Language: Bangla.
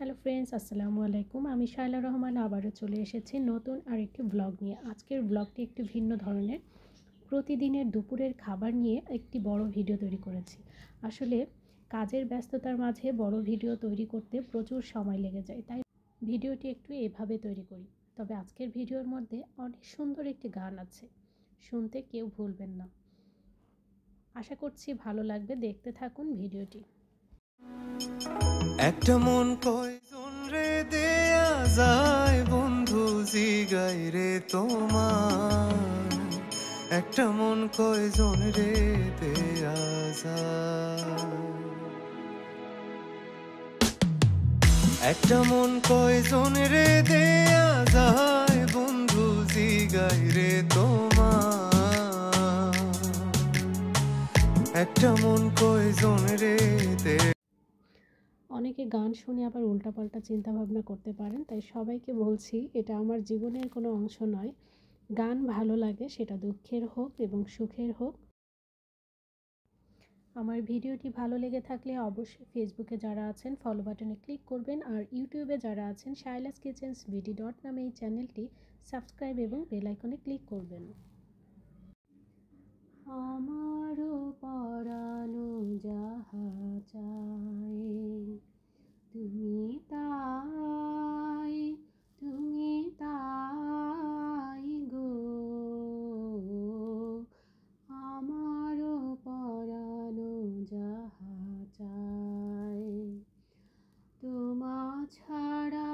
হ্যালো ফ্রেন্ডস, আসসালামু আলাইকুম। আমি শায়লা রহমান আবারও চলে এসেছি নতুন আরেকটি ব্লগ নিয়ে। আজকের ব্লগটি একটু ভিন্ন ধরনের। প্রতিদিনের দুপুরের খাবার নিয়ে একটি বড় ভিডিও তৈরি করেছি। আসলে কাজের ব্যস্ততার মাঝে বড় ভিডিও তৈরি করতে প্রচুর সময় লেগে যায়, তাই ভিডিওটি একটু এভাবে তৈরি করি। তবে আজকের ভিডিওর মধ্যে অনেক সুন্দর একটি গান আছে, শুনতে কেউ ভুলবেন না। আশা করছি ভালো লাগবে, দেখতে থাকুন ভিডিওটি। একটা মন কয়জন রে দেয়া যায় বন্ধু জিগাই রে তোমার। একটা মন কয়জন রে দেয়া যায়। একটা মন কয়জন রে দেয়া যায় বন্ধু জিগাই রে তোমার। একটা মন কয়জন রে দেয়া। অনেকে গান শুনে আবার উল্টাপাল্টা চিন্তাভাবনা করতে পারেন, তাই সবাইকে বলছি এটা আমার জীবনের কোনো অংশ নয়। গান ভালো লাগে, সেটা দুঃখের হোক এবং সুখের হোক। আমার ভিডিওটি ভালো লেগে থাকলে অবশ্যই ফেসবুকে যারা আছেন ফলো বাটনে ক্লিক করবেন, আর ইউটিউবে যারা আছেন শাইলাস কিচেন্স বিডি ডট নামে এই চ্যানেলটি সাবস্ক্রাইব এবং বেল আইকনে ক্লিক করবেন। আমারও পরানো যাহা চায় তুমি তাই, তুমি তাই গো। আমারও পরানো যাহা চায় তোমা ছাড়া